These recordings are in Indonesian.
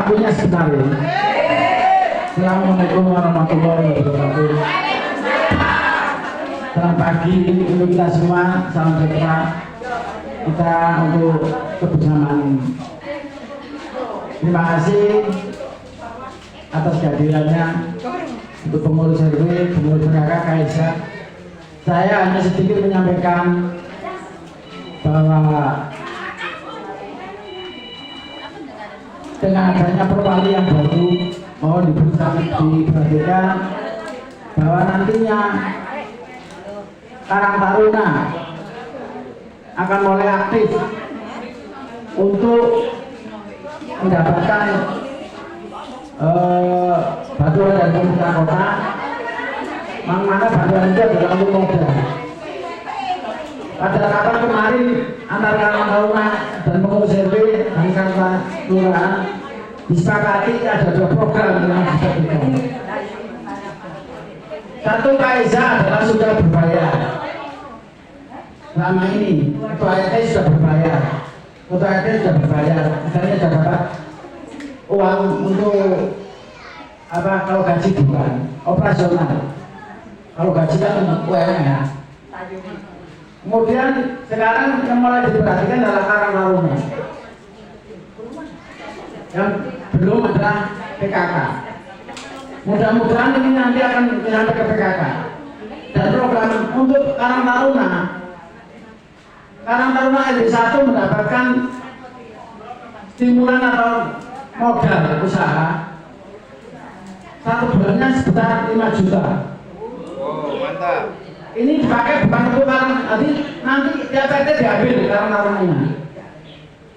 waktunya sebentar ya. Assalamualaikum warahmatullahi wabarakatuh. Selamat pagi untuk kita semua, salam sejahtera kita untuk kebersamaan ini. Terima kasih atas kehadirannya untuk pengurus RW, pengurus PKK, KSA. Saya hanya sedikit menyampaikan bahwa dengan adanya perwali yang baru mohon diperhatikan bahwa nantinya Karang Taruna akan mulai aktif untuk mendapatkan bantuan dari pemerintah kota, mana bantuan itu adalah untuk modal. Pada kapan kemarin antara Karang Taruna dan pengurus RW dan Karang Kelurahan disepakati ada 2 program yang sudah diberikan. Satu, KSA adalah sudah berbayar. Selama ini ketua RT sudah berbayar, ketua RT sudah berbayar, misalnya sudah dapat uang untuk apa, kalau gaji bukan operasional, kalau gaji kan UMR. Kemudian sekarang yang mulai diperhatikan adalah Karang Taruna yang belum ada PKK. Mudah-mudahan ini nanti akan sampai ke PKK. Dan program untuk Karang Taruna RW1 mendapatkan stimulan atau modal usaha 1 bulannya sekitar 5 juta. Oh, mantap. Ini dipakai bukan untuk Karang, nanti tiap RT diambil Karang Tarunanya.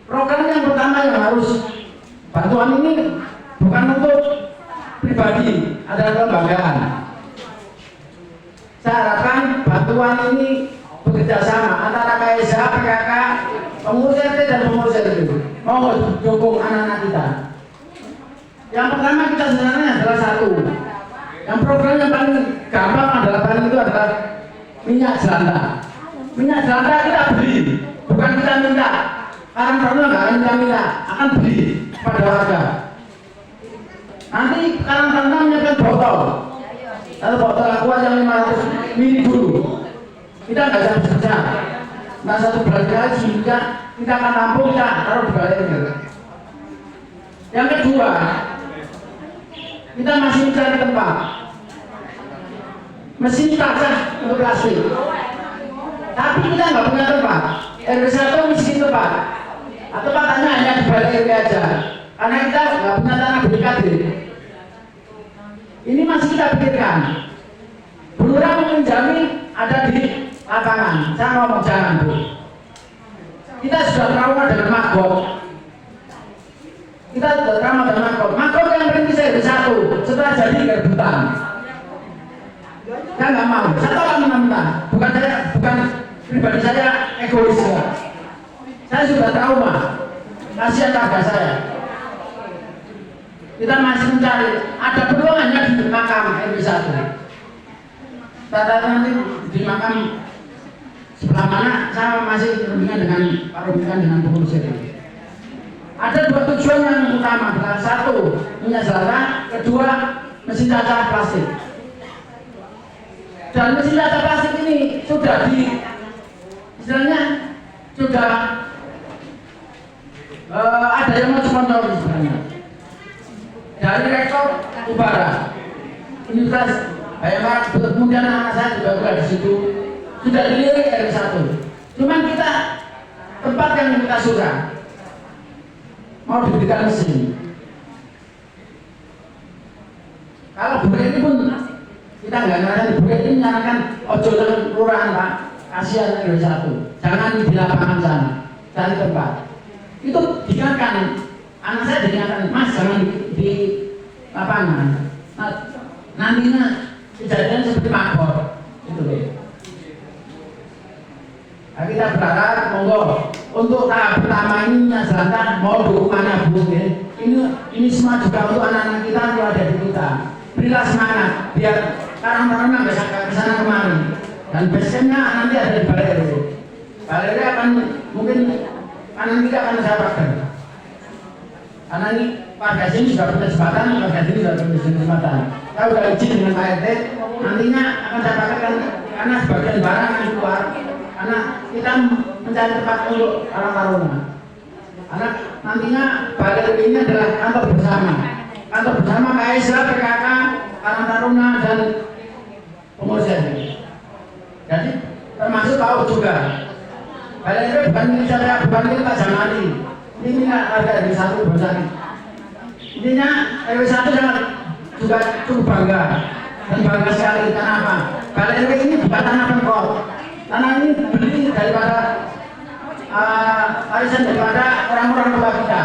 Program yang pertama yang harus bantuan ini bukan untuk pribadi, adalah kelembagaan. Saya harapkan bantuan ini bekerja sama antara KSA, PKK, pengurus RT dan pengurus RW. Mohon dukung anak-anak kita. Yang pertama kita sebenarnya adalah 1. Yang program yang paling gampang adalah itu adalah minyak jelantah. Minyak jelantah kita beli, bukan kita minta. Karang Taruna nggak akan minta, akan beli pada warga. Nanti Karang Taruna menyiapkan botol, lalu botol aqua yang 500 ml dulu. Kita nggak bisa bekerja. Nah 1 bulan lagi kita akan tampung, kita taruh di balai. Yang kedua, kita masih mencari tempat. Mesin kaca untuk plastik. Tapi kita nggak punya tempat. RW1 miskin tempat. Atau katanya hanya di balai RW aja. Karena kita nggak punya tanah BKD. Ini masih kita pikirkan. Belurah menjamin ada di lapangan. Saya ngomong jangan, Bu. Kita sudah trauma dengan magot. Kita sudah trauma dengan magot. Magot yang berhenti saya RW1 setelah jadi rebutan. Saya nggak mau. Saya tolak mentah-mentah. Bukan pribadi saya egois ya. Saya sudah trauma. Kasihan warga saya. Kita masih mencari. Ada peluangnya di makam RW1. Tata nanti di makam sebelah mana saya masih berhubungan dengan pengurus RW. Ada 2 tujuan yang utama adalah 1 minyak jelantah, 2 mesin kaca plastik. Dan mesin kaca plastik ini sudah istilahnya sudah ada yang mau sponsor sebenarnya dari rektor Ubara Universitas Bayangkara, kemudian anak saya juga berada di situ, sudah dilirik RW1. Cuman kita tempat yang kita suka mau diberikan mesin. Kalau Bu ini pun kita nggak ngerti, Bu ini menyarankan ojo dengan kelurahan Pak, kasihan RW1, jangan di lapangan sana, cari tempat. Itu diingatkan, anak saya diingatkan, Mas jangan di lapangan. Nah, nantinya kejadian seperti magot, itu loh. Nah, kita berharap monggo untuk tahap pertama ini minyak jelantah mau dukungannya Bu ya. Ini semua juga untuk anak-anak kita yang ada di kita. Berilah semangat biar Karang Taruna bisa ke sana kemari. Dan basecampnya nanti ada di Balai RW. Balai RW akan mungkin kanan kita akan saya pakai. Karena ini warga sini sudah punya jembatan, warga sini sudah punya jembatan. Kalau udah izin dengan Pak RT, nantinya akan saya pakaikan karena sebagian barang yang keluar, karena kita mencari tempat untuk Karang Taruna. Karena nantinya balai ini adalah kantor bersama KSA, PKK, Karang Taruna dan pengurusnya. Jadi termasuk tahu juga. Balai ini bukan milik saya, bukan milik Pak Jamali. Ini ada di satu bersama. Intinya RW 1 juga cukup bangga dan bangga sekali. Karena apa? Balai RW ini bukan tanah Pemkot. Tanah ini beli daripada arisan daripada orang-orang tua kita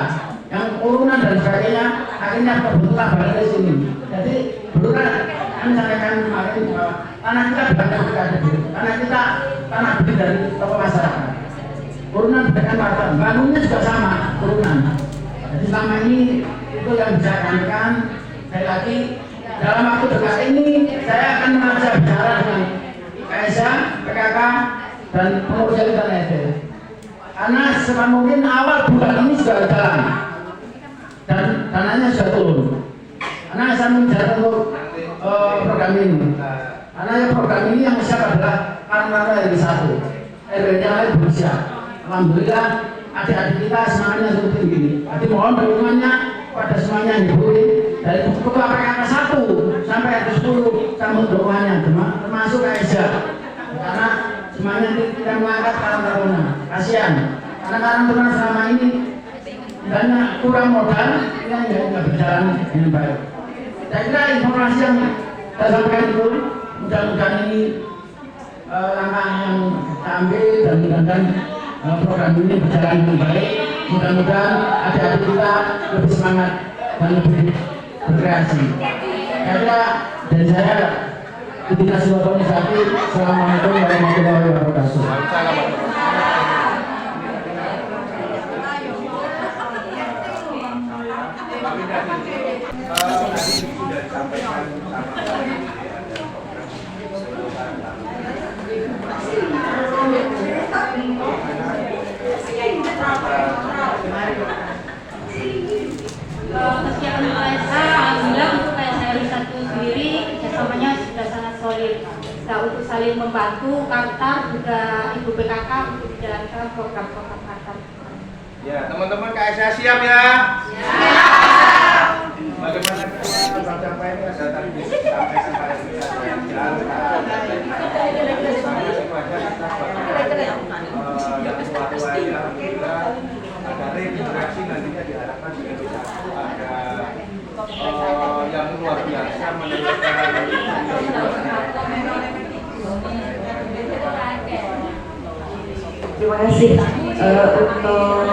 yang urunan dan sebagainya. Akhirnya terbentuklah balai di sini. Jadi dulu kan kami sampaikan kemarin bahwa tanah kita bukan dari kita, tanah kita tanah beli dari tokoh masyarakat. Urunan dengan warga, bangunnya juga sama urunan. Jadi selama ini itu yang bisa katakan. Saya lagi dalam waktu dekat ini saya akan mengajak bicara dengan KSA, PKK dan pengurus dan RT. Karena semungkin awal bulan ini sudah jalan dan dananya sudah turun. Karena saya menjaga untuk program ini. Karena program ini yang siap adalah Karang RW 1, RW-nya lain belum siap. Alhamdulillah adik-adik kita semangatnya seperti ini. Jadi mohon dukungannya pada semuanya yang diberi dari ketua PKK 1 sampai ke 10 sama dukungannya termasuk KSA. Karena semuanya tidak mengangkat Karang Taruna. Kasihan. Karena Karang Taruna selama ini banyak kurang modal yang tidak berjalan dengan baik. Saya kira informasi yang saya sampaikan itu mudah-mudahan ini langkah yang kita ambil dan mudah-mudahan program ini berjalan dengan baik. Mudah-mudahan adik-adik kita lebih semangat dan lebih berkreasi. Karena dari saya Ketika Silaturahmi Sakti, Assalamualaikum warahmatullahi wabarakatuh. Kesiapan KSA, alhamdulillah untuk KSA RW 1 sendiri kerjasamanya sudah sangat solid. Nah, untuk saling membantu Kartar juga Ibu PKK untuk menjalankan program-program Kartar. Ya, teman-teman KSA siap ya? Siap. Bagaimana Bang Campai ini ada tadi disampaikan pada kita yang jalan ada regenerasi nantinya diharapkan juga bisa ada yang luar biasa menurunkan Terima kasih untuk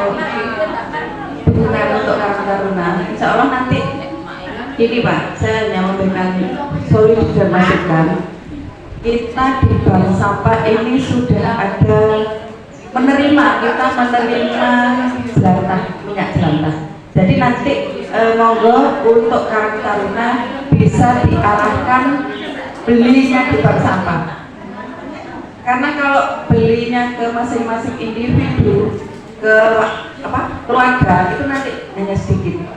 dukungan untuk Karang Taruna. Insya Allah nanti ini Pak, saya hanya memberikan solusi dan masukan. Kita di bank sampah ini sudah ada menerima jelantah, minyak jelantah. Jadi nanti monggo untuk Karang Taruna bisa diarahkan belinya di bank sampah. Karena kalau belinya ke masing-masing individu, ke keluarga itu nanti hanya sedikit.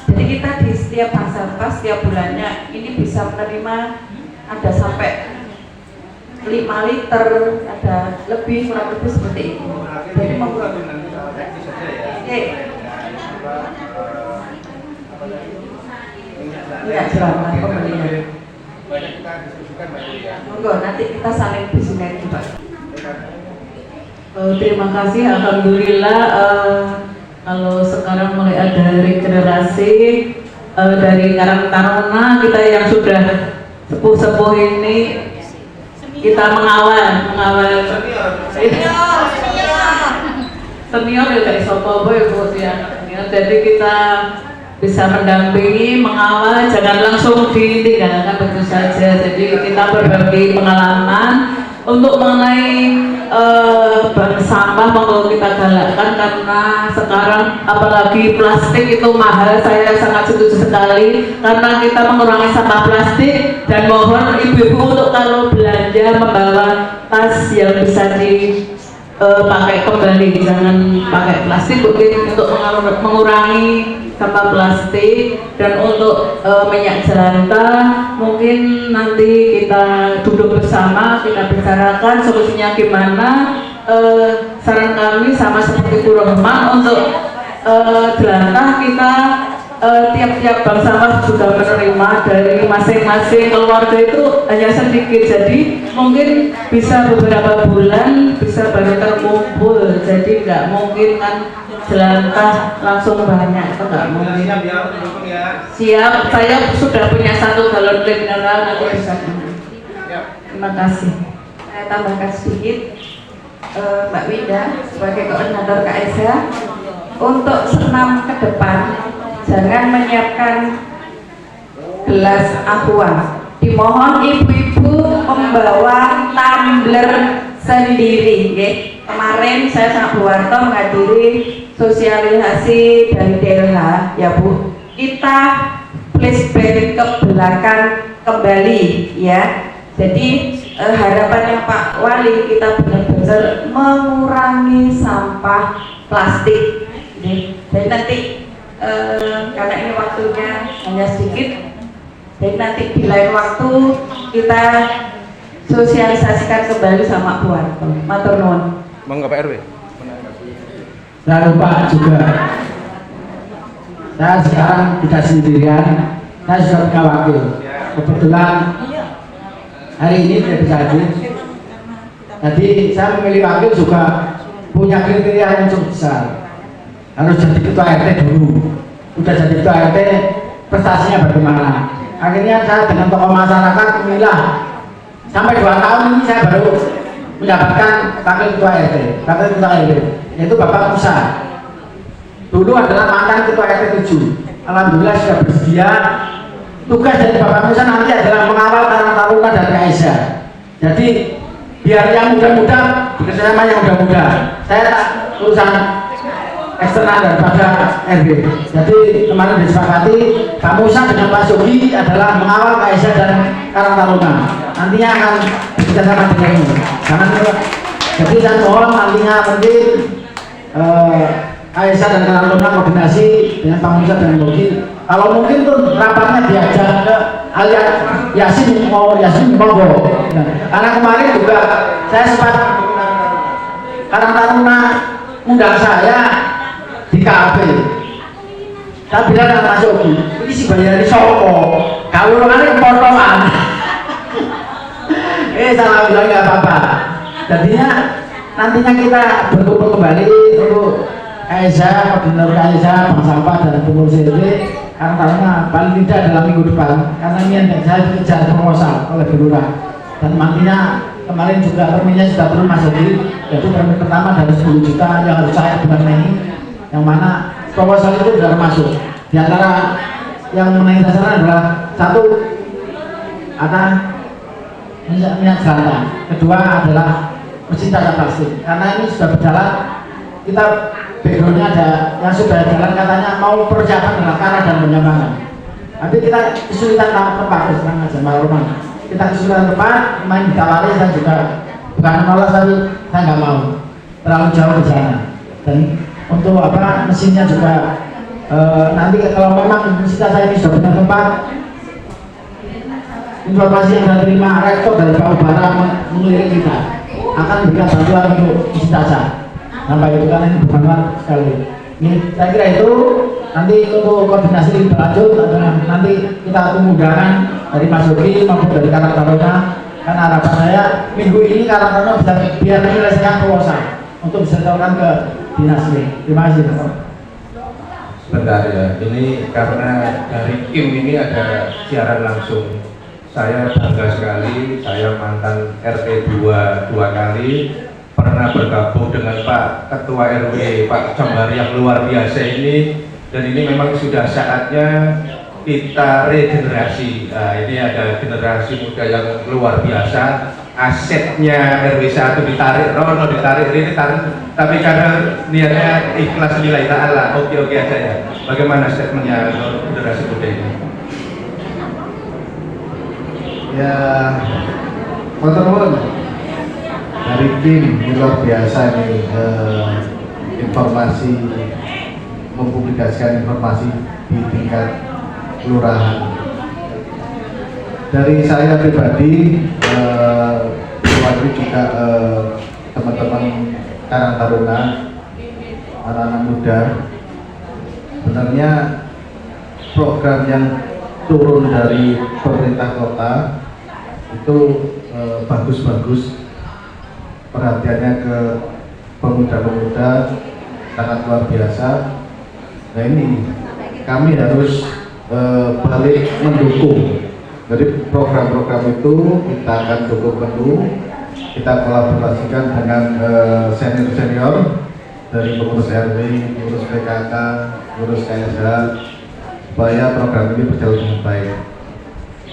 Jadi kita di setiap bank sampah setiap bulannya ini bisa menerima ada sampai 5 liter, ada lebih kurang lebih seperti itu. Jadi membuat minyak jelantah pembelian. banyak kita diskusikan Mbak ya. Monggo nanti kita saling bersinergi Pak. Terima kasih, alhamdulillah kalau sekarang mulai ada regenerasi dari Karang Taruna, kita yang sudah sepuh-sepuh ini kita mengawal senior ya dari Sopo Boy Bu ya. Jadi kita bisa mendampingi, mengawal, jangan langsung ditinggalkan begitu saja. Jadi kita berbagi pengalaman untuk mengenai bank sampah monggo kita galakkan, karena sekarang apalagi plastik itu mahal. Saya sangat setuju sekali karena kita mengurangi sampah plastik, dan mohon ibu-ibu untuk kalau belanja membawa tas yang bisa dipakai kembali, jangan pakai plastik mungkin untuk mengurangi sampah plastik. Dan untuk minyak jelantah mungkin nanti kita duduk bersama, kita bicarakan solusinya gimana. Saran kami sama seperti Bu Rohmah, untuk jelantah kita tiap-tiap bank sampah juga menerima dari masing-masing keluarga itu hanya sedikit, jadi mungkin bisa beberapa bulan bisa baru terkumpul, jadi nggak mungkin kan jelantah langsung banyak, itu nggak mungkin. Siap ya, mendukung ya. Siap, saya sudah punya 1 galon mineral, nanti bisa. Siap. Terima kasih. Saya tambahkan sedikit, Mbak Winda sebagai koordinator KSH, untuk senam ke depan jangan menyiapkan gelas aqua. Dimohon ibu-ibu membawa tumbler sendiri. Kemarin saya sama Bu Warto menghadiri sosialisasi dari DLH, ya Bu. Kita flashback ke belakang kembali, ya. Jadi harapannya Pak Wali, kita benar-benar mengurangi sampah plastik. Jadi nanti karena ini waktunya hanya sedikit, jadi nanti di lain waktu kita sosialisasikan kembali sama Bu Warto. Matur nuwun. Monggo Pak RW. Jangan lupa juga, saya sekarang tidak sendirian, saya sudah punya wakil. Kebetulan hari ini tidak bisa hadir. Jadi saya memilih wakil juga punya kriteria yang cukup besar. Harus jadi ketua RT dulu. Udah jadi ketua RT, prestasinya bagaimana? Akhirnya saya dengan tokoh masyarakat memilah. Sampai 2 tahun ini saya baru mendapatkan wakil ketua RT, wakil ketua RW, yaitu Bapak Musa. Dulu adalah mantan ketua RT 7. Alhamdulillah sudah bersedia. Tugas dari Bapak Musa nanti adalah mengawal Karang Taruna dan KSH. Jadi biar yang muda-muda bekerjasama yang muda-muda. Saya tak urusan eksternal daripada RW. Jadi kemarin disepakati Pak Musa dengan Pak Sogi adalah mengawal KSH dan Karang Taruna. Nantinya akan bekerjasama dengan ini. Jangan lupa. Jadi saya mohon nantinya mungkin KSH dan Karang Taruna koordinasi dengan Pak Musa dan Sogi. Kalau mungkin tuh rapatnya diajak ke alias Yasin monggo. Karena kemarin juga saya sempat Karang Taruna undang saya di kafe. Saya bilang sama Mas Yogi, ini si bayar di Soko, kalau orangnya kepotongan. Salah bilang nggak apa-apa. Jadinya nantinya kita berkumpul kembali untuk KSH, koordinator KSH, Bank Sampah dan pengurus RW. Karena paling tidak dalam minggu depan, karena ini yang saya dikejar proposal oleh Gelora. Dan nantinya kemarin juga permennya sudah turun Mas Yogi, yaitu permen pertama dari 10 juta yang harus saya bulan Mei, yang mana proposal itu sudah masuk. Di antara yang menaik sasaran adalah 1 ada minyak jelantah, kedua adalah mesin caca plastik. Karena ini sudah berjalan, kita backgroundnya ada yang sudah jalan, katanya mau persiapan adalah Karang dan Pengembangan. Tapi kita kesulitan tempat, senang aja Pak Roman. Kita kesulitan tempat, main ditawari, saya juga bukan menolak, tapi saya nggak mau terlalu jauh ke sana. Dan untuk apa mesinnya juga nanti kalau memang mesin saya ini sudah punya tempat, informasi yang saya terima rektor dari Pak Ubara mengelilingi kita akan memberikan bantuan untuk mesin caca. Sampai itu kan ini bermanfaat sekali. Ini saya kira itu nanti untuk koordinasi lebih lanjut nanti kita tunggu undangan dari Mas Yogi maupun dari Karang Taruna. Karena harapan saya minggu ini Karang Taruna bisa biar menyelesaikan proposal untuk bisa dilakukan ke dinas ini. Terima kasih. Sebentar ya, ini karena dari Kim ini ada siaran langsung. Saya bangga sekali, saya mantan RT 2 kali, pernah bergabung dengan Pak Ketua RW, Pak Jembar yang luar biasa ini, dan ini memang sudah saatnya kita regenerasi. Nah, ini ada generasi muda yang luar biasa, asetnya RW 1 ditarik, Rono ditarik, ini ditarik, tapi karena niatnya ikhlas nilai ta'ala, oke-oke aja ya. Bagaimana statementnya generasi muda ini? Ya, teman-teman dari tim luar biasa nih informasi mempublikasikan informasi di tingkat kelurahan. Dari saya pribadi, mewakili juga teman-teman Karang Taruna, anak-anak muda, sebenarnya program yang turun dari pemerintah kota itu bagus-bagus, perhatiannya ke pemuda-pemuda sangat luar biasa. Nah ini kami harus balik mendukung. Jadi program-program itu kita akan dukung penuh, kita kolaborasikan dengan senior-senior dari pengurus RW, pengurus PKK, pengurus KSH, supaya program ini berjalan dengan baik.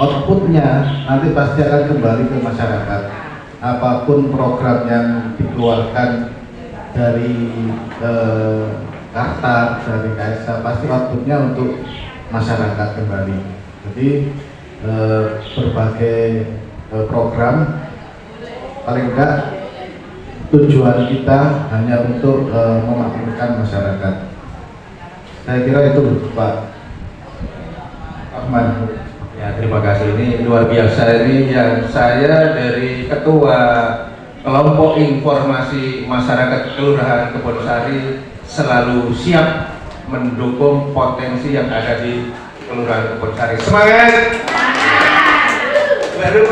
Outputnya nanti pasti akan kembali ke masyarakat. Apapun program yang dikeluarkan dari Kartar, dari KSH, pasti outputnya untuk masyarakat kembali. Jadi berbagai program, paling enggak tujuan kita hanya untuk memakmurkan masyarakat. Saya kira itu Pak Ahmad. Ya, terima kasih. Ini luar biasa, ini yang saya dari Ketua Kelompok Informasi Masyarakat Kelurahan Kebonsari selalu siap mendukung potensi yang ada di Kelurahan Kebonsari. Semangat! Baru